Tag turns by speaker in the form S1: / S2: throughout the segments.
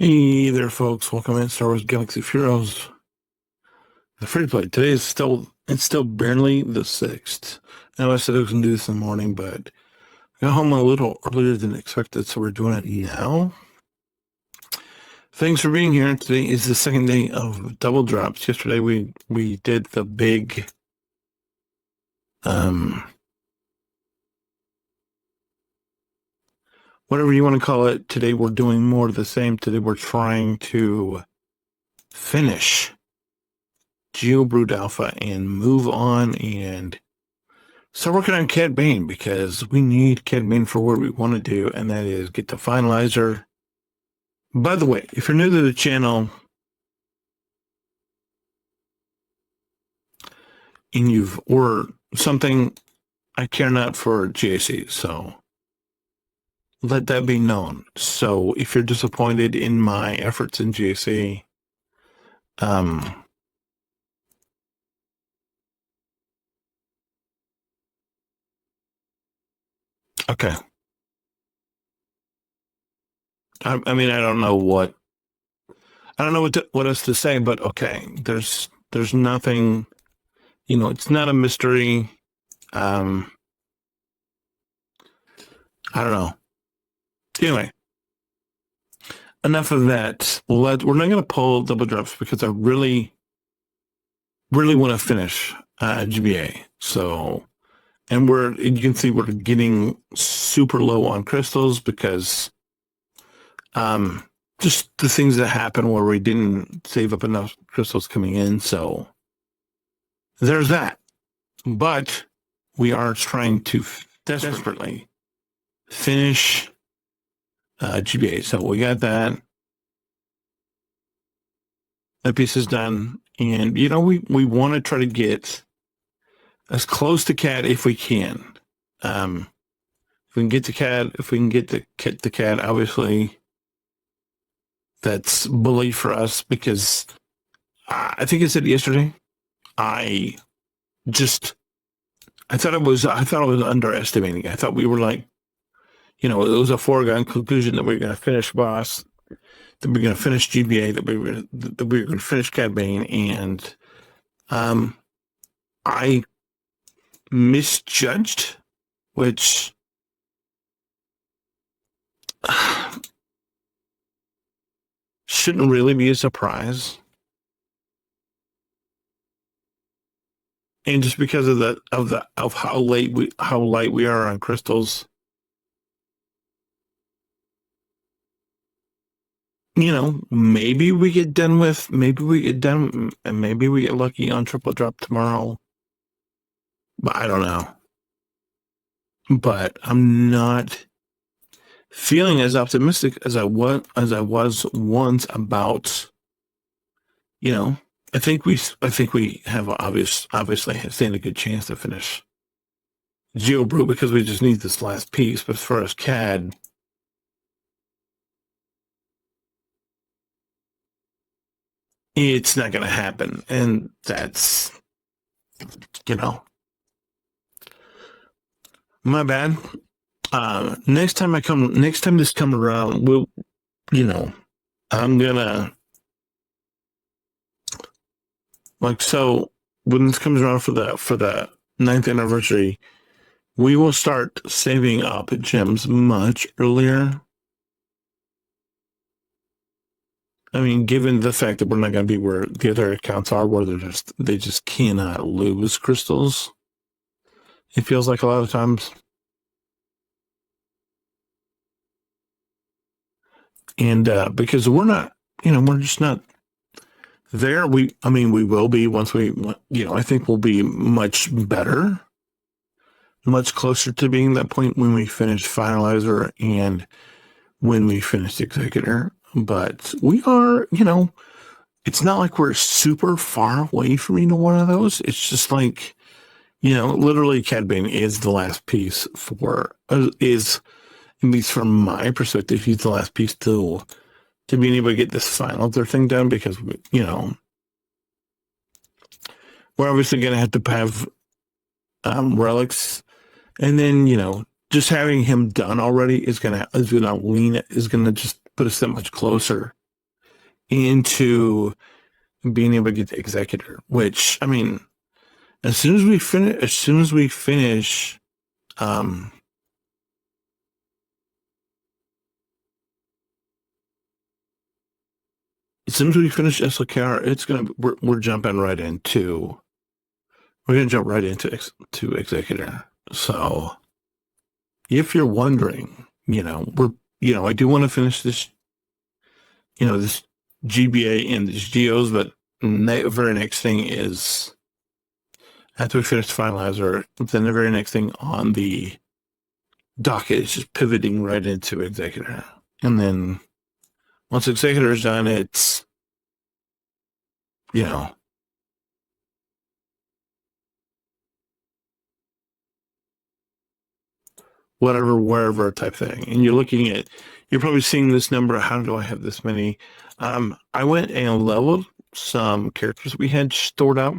S1: Hey there, folks. Welcome in Star Wars Galaxy of Heroes. The free play. Today is still barely the 6th. I know I said I was going to do this in the morning, but I got home a little earlier than expected, so we're doing it now. Thanks for being here. Today is the second day of double drops. Yesterday we did the big whatever you want to call it. Today we're doing more of the same. Today we're trying to finish Geobrood Alpha and move on and start working on Cad Bane, because we need Cad Bane for what we want to do, and that is get the finalizer. By the way, if you're new to the channel and or something, I care not for GAC, so let that be known. So if you're disappointed in my efforts in GAC, okay. I mean, I don't know what else to say, but okay. There's nothing, it's not a mystery. I don't know. Anyway, enough of that. We're not going to pull double drops because I really, really want to finish GBA. So, and you can see we're getting super low on crystals because just the things that happen where we didn't save up enough crystals coming in. So there's that. But we are trying to desperately finish GBA. So we got that. That piece is done. And, we want to try to get as close to CAD if we can. If we can get to CAD, if we can get the CAD, obviously that's bully for us, because I think I said yesterday, I thought I was underestimating. I thought we were like, it was a foregone conclusion that we were going to finish boss, that we were going to finish GBA, that we were going to finish Cad Bane, and I misjudged, which shouldn't really be a surprise. And just because of how light we are on crystals, maybe we get done, and maybe we get lucky on triple drop tomorrow. But I don't know. But I'm not feeling as optimistic as I was once about, I think we have obviously stand a good chance to finish Geobrew, because we just need this last piece. But as far as CAD, it's not going to happen, and that's my bad. Next time this comes around, we'll, I'm gonna, so when this comes around for the 9th anniversary, we will start saving up gems much earlier. I mean, given the fact that we're not going to be where the other accounts are, where they just cannot lose crystals, it feels like a lot of times. And because we're not, we're just not there. We will be once we, I think we'll be much better, much closer to being that point when we finish Finalizer and when we finish Executor. But we are, it's not like we're super far away from either one of those. It's just like, literally Cad Bane is the last piece at least from my perspective, he's the last piece to being able to get this final thing done, because, we're obviously going to have relics, and then, just having him done already is going to just put us that much closer into being able to get the executor, which, I mean, as soon as we finish, um, as soon as we finish SLKR, we're jumping right into, we're going to jump right into to executor. So if you're wondering, I do want to finish this, this GBA and these GOs, but the very next thing is, after we finish finalizer, then the very next thing on the docket is just pivoting right into executor. And then once executor is done, it's, whatever, wherever type thing. And you're probably seeing this number. How do I have this many? I went and leveled some characters we had stored out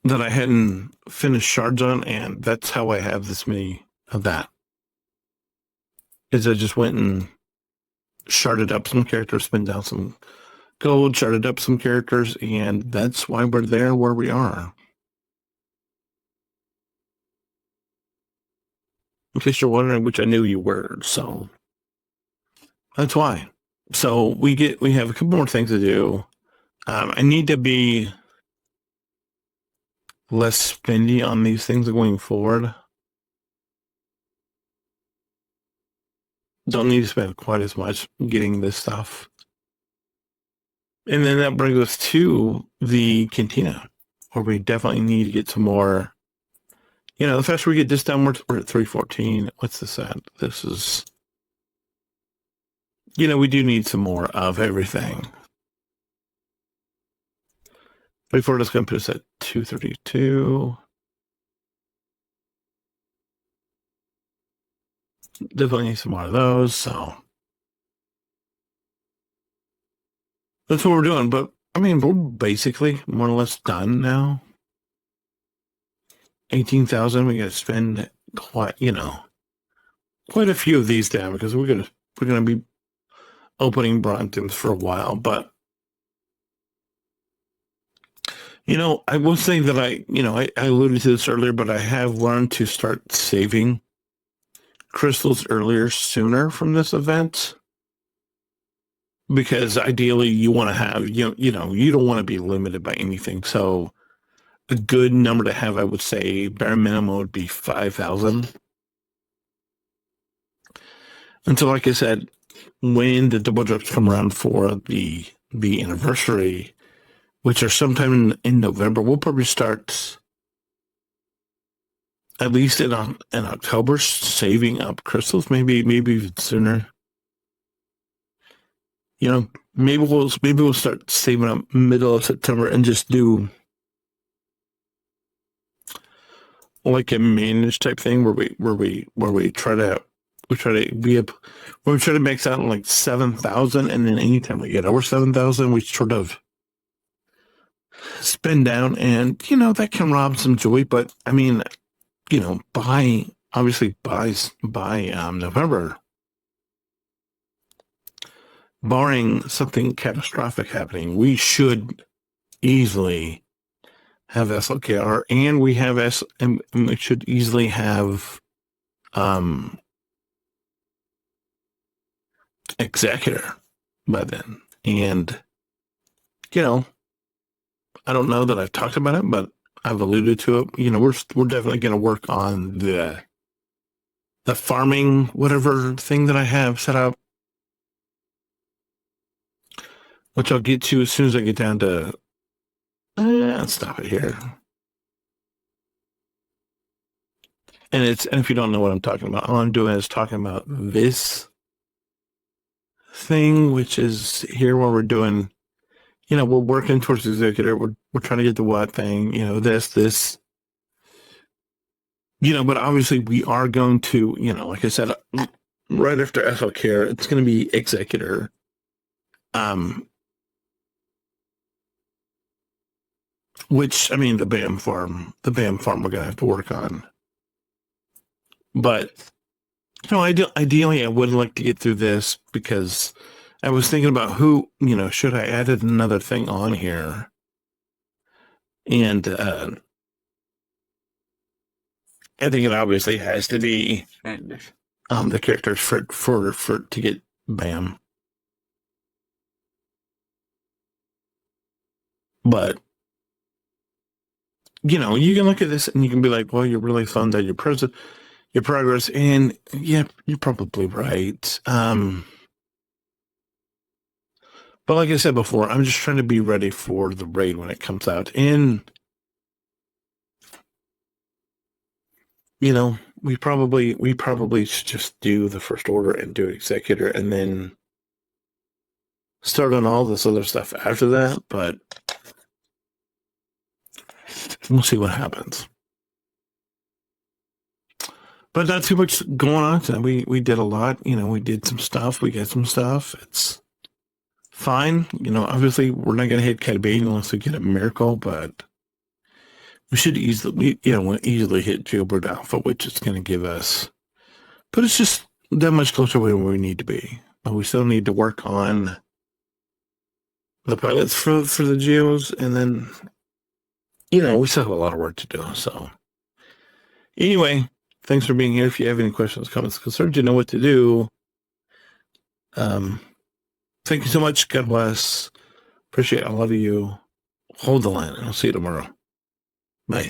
S1: that I hadn't finished shards on, and that's how I have this many of that. Is I just went and sharded up some characters, spent down some gold, sharded up some characters, and that's why we're there where we are. In case you're wondering, which I knew you were, so that's why. So we have a couple more things to do. I need to be less spendy on these things going forward. Don't need to spend quite as much getting this stuff. And then that brings us to the cantina, where we definitely need to get some more. The faster we get this done, we're at 314. What's this at? This is, we do need some more of everything. Before that's going to put us at 232. Definitely need some more of those, so that's what we're doing. But I mean, we're basically more or less done now. 18,000. We got to spend quite a few of these down, because we're gonna be opening Brontons for a while. But I will say that I alluded to this earlier, but I have learned to start saving crystals sooner from this event, because ideally you want to have, you don't want to be limited by anything. So a good number to have, I would say, bare minimum would be 5,000. And so, like I said, when the double drops come around for the anniversary, which are sometime in November, we'll probably start, at least in October, saving up crystals, maybe even sooner. Maybe we'll start saving up middle of September and just do like a managed type thing where we try to max out like 7,000, and then anytime we get over 7,000, we sort of spend down, and that can rob some joy. But I mean, by November, barring something catastrophic happening, we should easily have SLKR, and we should easily have executor by then. And I don't know that I've talked about it, but I've alluded to it. We're definitely going to work on the farming whatever thing that I have set up, which I'll get to as soon as I get down to. Let's stop it here. And if you don't know what I'm talking about, all I'm doing is talking about this thing, which is here where we're doing, we're working towards executor. We're trying to get the what thing, this, but obviously we are going to, like I said, right after SLKR, it's going to be executor. Which, I mean, the BAM farm we're going to have to work on. But, So ideally, I would like to get through this because I was thinking about who, should I added another thing on here? And I think it obviously has to be the characters for to get Bam. But you can look at this and you can be like, well, you're really thumbed down your progress, and yeah, you're probably right. But like I said before, I'm just trying to be ready for the raid when it comes out. And we probably should just do the first order and do executor and then start on all this other stuff after that, but we'll see what happens. But not too much going on today. We did a lot. We did some stuff. We got some stuff. It's fine. Obviously we're not going to hit Cadbane unless we get a miracle, but we should easily hit Jailbird Alpha, which is going to give us. But it's just that much closer where we need to be. But we still need to work on the pilots for the geos, and then we still have a lot of work to do. So anyway, thanks for being here. If you have any questions, comments, concerns, you know what to do. Thank you so much. God bless. Appreciate all of you. Hold the line. I'll see you tomorrow. Bye.